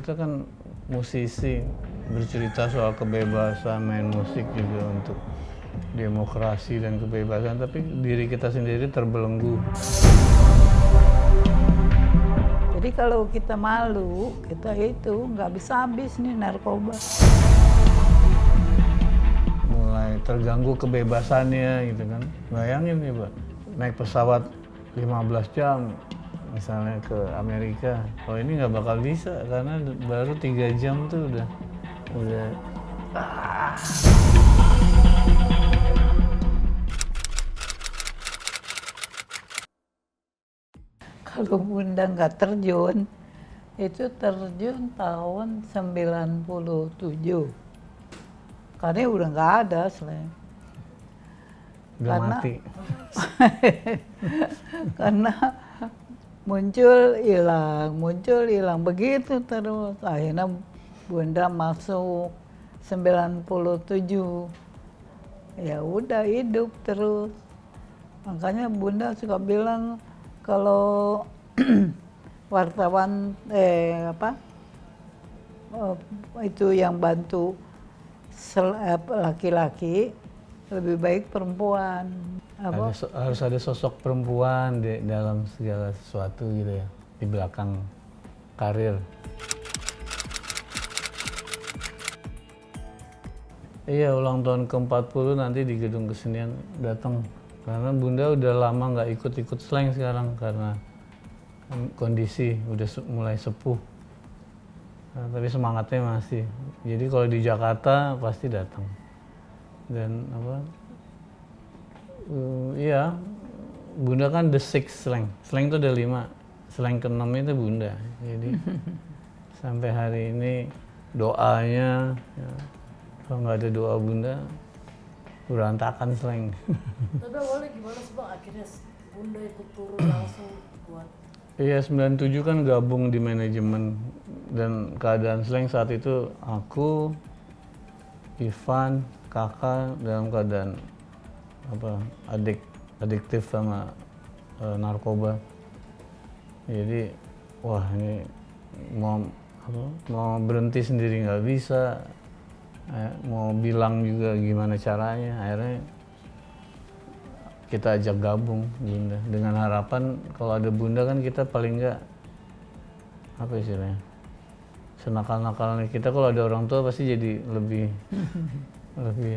kita kan musisi, bercerita soal kebebasan, main musik juga untuk demokrasi dan kebebasan, tapi diri kita sendiri terbelenggu. Jadi kalau kita malu, kita itu nggak bisa habis nih narkoba. Mulai terganggu kebebasannya gitu kan. Bayangin nih Pak, naik pesawat 15 jam misalnya ke Amerika. Kalau ini nggak bakal bisa karena baru 3 jam tuh udah Kalau Bunda nggak terjun, itu terjun tahun 97. Karena udah nggak ada selain. udah mati. Karena muncul hilang begitu terus. Akhirnya Bunda masuk 97. Ya udah hidup terus. Makanya Bunda suka bilang kalau wartawan itu yang bantu laki-laki lebih baik perempuan. Harus ada sosok perempuan di dalam segala sesuatu gitu ya, di belakang karir. Iya, ulang tahun ke-40 nanti di Gedung Kesenian datang. Karena Bunda udah lama nggak ikut-ikut slang sekarang karena kondisi udah mulai sepuh. Nah, tapi semangatnya masih. Jadi kalau di Jakarta pasti datang. Dan iya, Bunda kan the six slang. Slang itu ada 5. Slang ke-6 itu Bunda. Jadi sampai hari ini doanya, ya, kalau nggak ada doa Bunda, berantakan slang. Tapi awalnya gimana sih Bang? Akhirnya Bunda ikut turun langsung buat. Iya, 97 kan gabung di manajemen, dan keadaan slang saat itu aku, Ivan, kakak dalam keadaan adiktif sama narkoba. Jadi wah ini mau berhenti sendiri nggak bisa, mau bilang juga gimana caranya. Akhirnya kita ajak gabung Bunda dengan harapan kalau ada Bunda kan kita paling nggak senakal-nakalnya kita, kalau ada orang tua pasti jadi lebih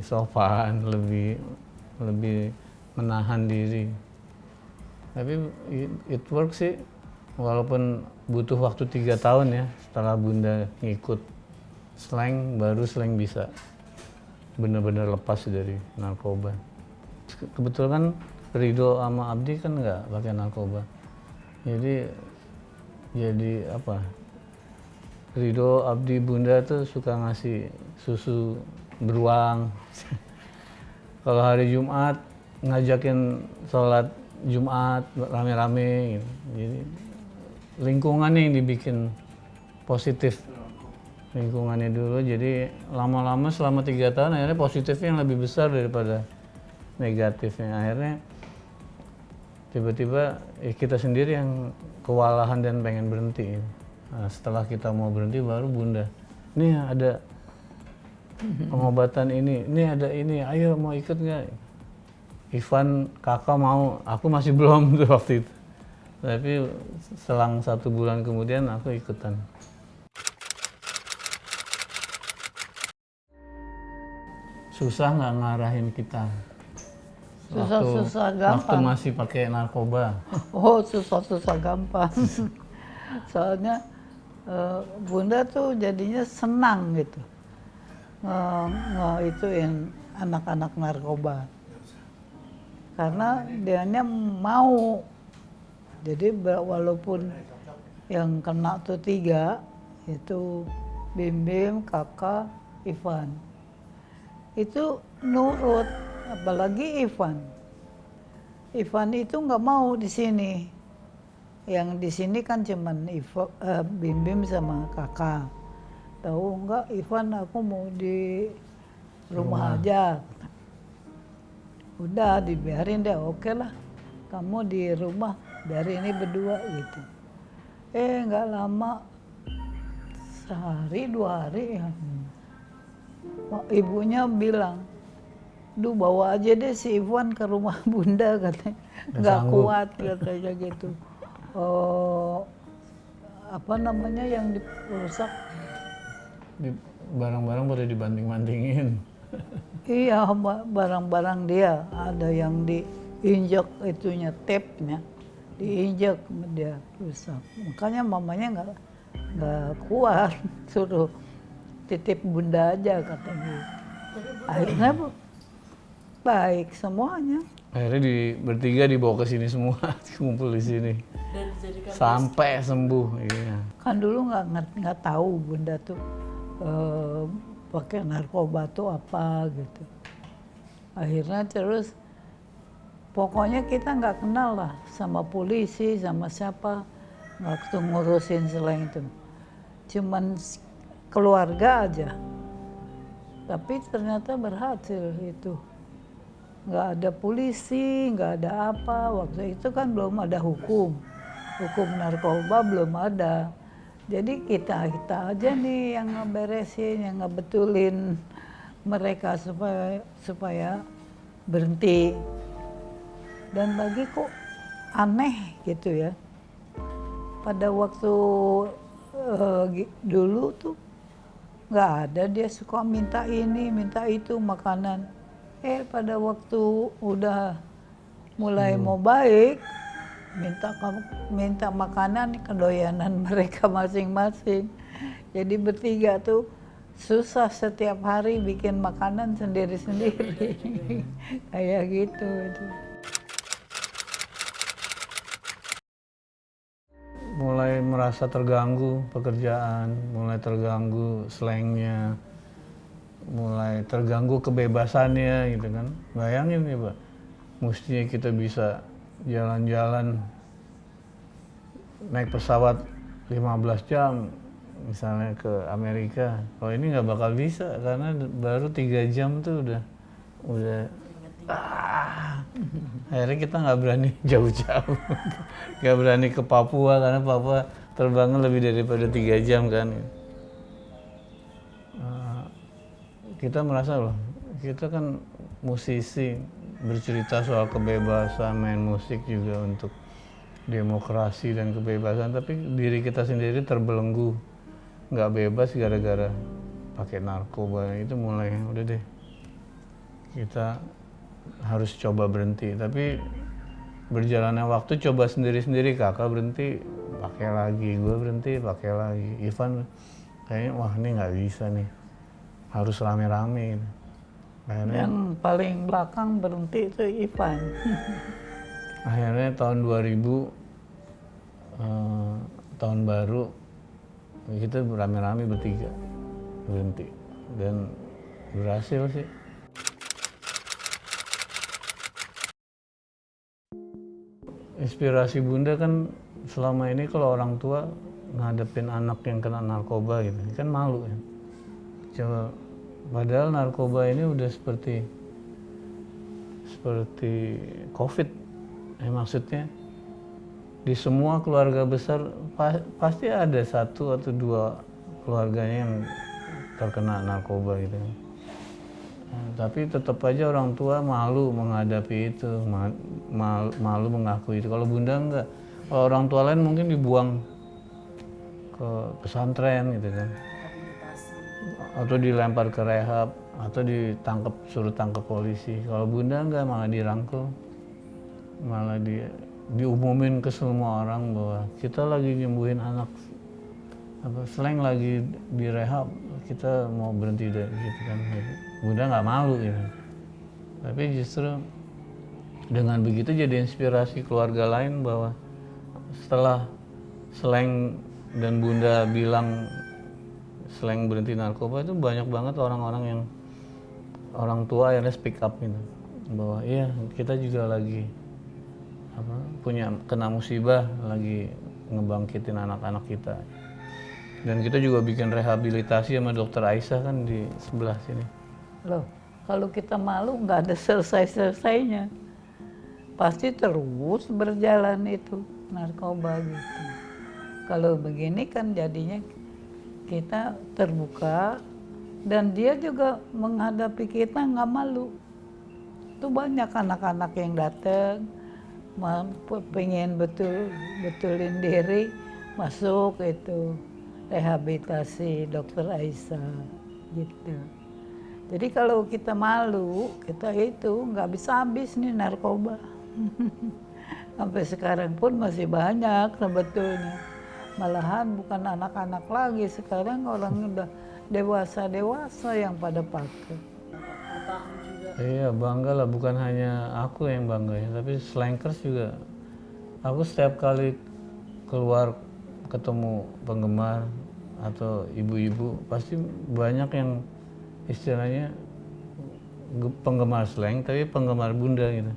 sopan, lebih menahan diri. Tapi it works sih, walaupun butuh waktu 3 tahun ya setelah Bunda ngikut slang, baru slang bisa benar-benar lepas dari narkoba. Kebetulan kan Ridho sama Abdi kan nggak pakai narkoba, jadi Ridho, Abdi, Bunda tuh suka ngasih susu beruang. Kalau hari Jumat ngajakin sholat Jumat rame-rame gitu. Jadi lingkungannya yang dibikin positif, lingkungannya dulu. Jadi lama-lama selama 3 tahun akhirnya positifnya yang lebih besar daripada negatifnya. Akhirnya tiba-tiba kita sendiri yang kewalahan dan pengen berhenti. Nah, setelah kita mau berhenti baru Bunda, nih ada pengobatan ini ada ini, ayo mau ikut nggak? Ivan kakak mau, aku masih belum tuh waktu itu. Tapi selang 1 bulan kemudian aku ikutan. Susah nggak ngarahin kita? Susah-susah gampang. Waktu masih pakai narkoba. Oh, susah-susah gampang. Soalnya Bunda tuh jadinya senang gitu ituin anak-anak narkoba, karena dianya mau. Jadi walaupun yang kena tuh 3 itu Bim, kakak, Ivan, itu nurut. Apalagi Ivan itu nggak mau di sini. Yang di sini kan cuman Bim sama kakak. Tahu nggak, Ivan, aku mau di rumah aja. Udah dibiarin deh, oke lah. Kamu di rumah dari ini berdua gitu. Nggak lama sehari 2 hari ya. Ibunya bilang, "Duh, bawa aja deh si Ivan ke rumah Bunda," katanya. Nggak sanggup. kuat katanya gitu. Apa namanya yang dirusak? Barang-barang pada dibanting-bantingin. Iya, barang-barang dia ada yang diinjak itunya, tape-nya, diinjak dia rusak. Makanya mamanya nggak kuat, suruh titip Bunda aja katanya. Akhirnya baik semuanya. Akhirnya bertiga dibawa ke sini semua, kumpul di sini. Dan dijadikan Sampai sembuh, iya. Kan dulu nggak tahu Bunda tuh pakai narkoba tuh apa gitu. Akhirnya terus pokoknya kita nggak kenal lah sama polisi, sama siapa waktu ngurusin selain itu. Cuman keluarga aja. Tapi ternyata berhasil itu. Nggak ada polisi, nggak ada apa. Waktu itu kan belum ada hukum. Hukum narkoba belum ada. Jadi kita aja nih yang ngeberesin, yang ngebetulin mereka supaya berhenti. Dan bagi kok aneh gitu ya. Pada waktu dulu tuh nggak ada, dia suka minta ini, minta itu makanan. Pada waktu udah mulai mau baik, minta makanan kedoyanan mereka masing-masing. Jadi bertiga tuh susah setiap hari bikin makanan sendiri-sendiri. Kayak gitu itu. Mulai merasa terganggu pekerjaan, mulai terganggu slangnya, mulai terganggu kebebasannya gitu kan. Bayangin nih Pak, mestinya kita bisa jalan-jalan naik pesawat 15 jam misalnya ke Amerika. Kalau ini nggak bakal bisa karena baru 3 jam tuh udah akhirnya kita nggak berani jauh-jauh, nggak berani ke Papua karena Papua terbangnya lebih daripada 3 jam kan. Kita merasa loh, kita kan musisi bercerita soal kebebasan, main musik juga untuk demokrasi dan kebebasan, tapi diri kita sendiri terbelenggu, nggak bebas gara-gara pakai narkoba. Itu mulai udah deh, kita harus coba berhenti. Tapi berjalannya waktu coba sendiri-sendiri, kakak berhenti pakai lagi, gue berhenti pakai lagi, Ivan kayaknya wah ini nggak bisa nih, harus rame-rame. Akhirnya, Yang paling belakang berhenti itu Ivan. akhirnya tahun 2000 tahun baru kita rame-rame bertiga berhenti dan berhasil sih. Inspirasi Bunda kan selama ini kalau orang tua ngadepin anak yang kena narkoba gitu kan malu ya. Coba, padahal narkoba ini udah seperti COVID. Maksudnya di semua keluarga besar pasti ada 1 atau 2 keluarganya yang terkena narkoba gitu. Tapi tetap aja orang tua malu menghadapi itu, malu mengakui itu. Kalau Bunda enggak. Kalau orang tua lain mungkin dibuang ke pesantren gitu kan, atau dilempar ke rehab, atau suruh tangkap polisi. Kalau Bunda enggak, malah dirangkul, malah diumumin ke semua orang bahwa kita lagi nyembuhin anak, slang lagi di rehab, kita mau berhenti dari gitu kan. Bunda nggak malu gitu. Tapi justru dengan begitu jadi inspirasi keluarga lain bahwa setelah slang dan Bunda bilang slang berhenti narkoba, itu banyak banget orang-orang orang tua akhirnya speak up gitu, bahwa iya kita juga lagi kena musibah, lagi ngebangkitin anak-anak kita. Dan kita juga bikin rehabilitasi sama Dokter Aisyah kan di sebelah sini. Loh, kalau kita malu nggak ada selesai-selesainya. Pasti terus berjalan itu narkoba gitu. Kalau begini kan jadinya kita terbuka dan dia juga menghadapi kita nggak malu. Itu banyak anak-anak yang datang pengen betulin diri, masuk itu rehabilitasi Dokter Aisyah gitu. Jadi kalau kita malu, kita itu nggak bisa habis nih narkoba. Sampai sekarang pun masih banyak sebetulnya. Malahan bukan anak-anak lagi, sekarang orang udah dewasa yang pada pakai. Iya, bangga lah, bukan hanya aku yang bangga ya, tapi slankers juga. Aku setiap kali keluar ketemu penggemar atau ibu-ibu, pasti banyak yang istilahnya penggemar slang, tapi penggemar bunda gitu.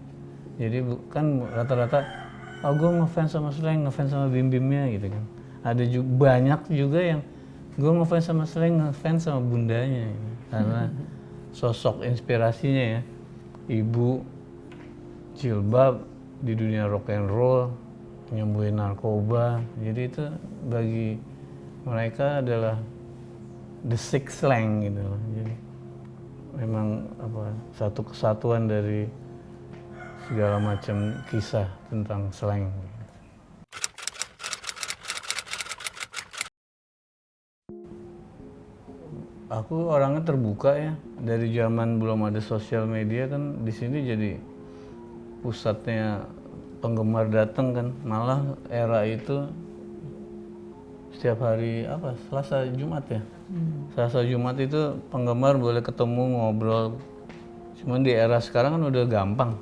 Jadi kan rata-rata, oh gue ngefans sama slang, ngefans sama bim-bimnya gitu kan. Ada juga, banyak juga yang gue ngefans sama slang, ngefans sama bundanya gitu. Karena sosok inspirasinya ya, ibu jilbab di dunia rock and roll, nyembuhin narkoba. Jadi itu bagi mereka adalah the six slang gitu loh. Jadi memang satu kesatuan dari segala macam kisah tentang slang. Aku orangnya terbuka ya. Dari zaman belum ada sosial media kan, di sini jadi pusatnya penggemar datang kan. Malah era itu setiap hari Selasa Jumat ya. Selasa Jumat itu penggemar boleh ketemu ngobrol. Cuman di era sekarang kan udah gampang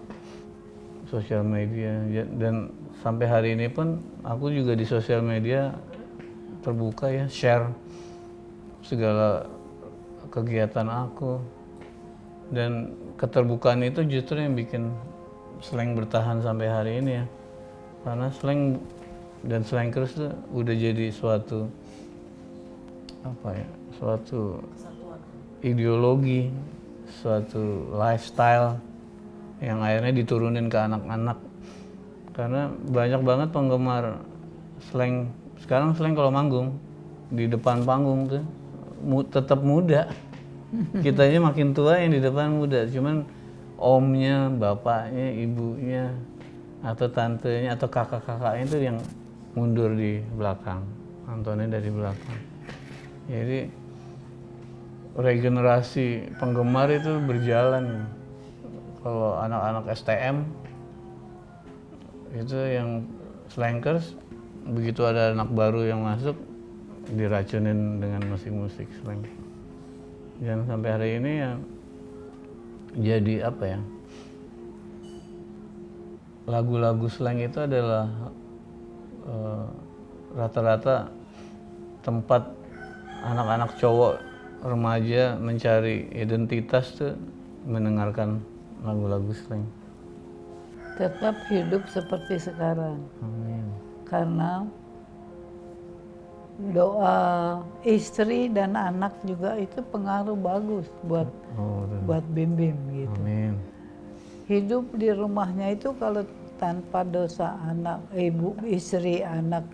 sosial media, dan sampai hari ini pun aku juga di sosial media terbuka ya, share segala kegiatan aku, dan keterbukaan itu justru yang bikin slang bertahan sampai hari ini ya, karena slang dan slankers itu udah jadi suatu ideologi, suatu lifestyle yang akhirnya diturunin ke anak-anak. Karena banyak banget penggemar slang sekarang. Slang kalau manggung di depan panggung tuh tetap muda. Kitanya makin tua, yang di depan muda. Cuman omnya, bapaknya, ibunya, atau tantenya, atau kakak-kakaknya itu yang mundur di belakang, nontonnya dari belakang. Jadi regenerasi penggemar itu berjalan. Kalau anak-anak STM itu yang slankers, begitu ada anak baru yang masuk, diracunin dengan musik-musik slang. Dan sampai hari ini ya jadi lagu-lagu slang itu adalah rata-rata tempat anak-anak cowok remaja mencari identitas tuh mendengarkan lagu-lagu slang. Tetap hidup seperti sekarang. Amin. Karena doa istri dan anak juga itu pengaruh bagus buat Bim-Bim gitu. Amin. Hidup di rumahnya itu kalau tanpa dosa anak, ibu, istri, anak,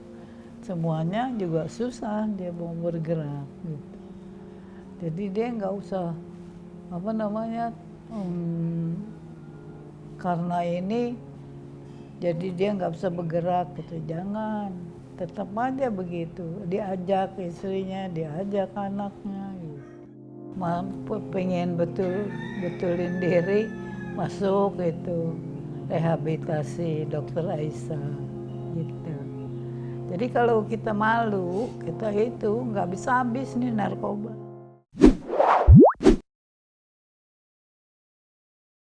semuanya juga susah dia mau bergerak gitu. Jadi dia nggak usah karena ini jadi dia nggak bisa bergerak gitu. Jangan, tetap aja begitu, diajak istrinya, diajak anaknya gitu. Pengen betulin diri, masuk itu rehabilitasi Dokter Aisyah gitu. Jadi kalau kita malu, kita itu nggak bisa habis nih narkoba.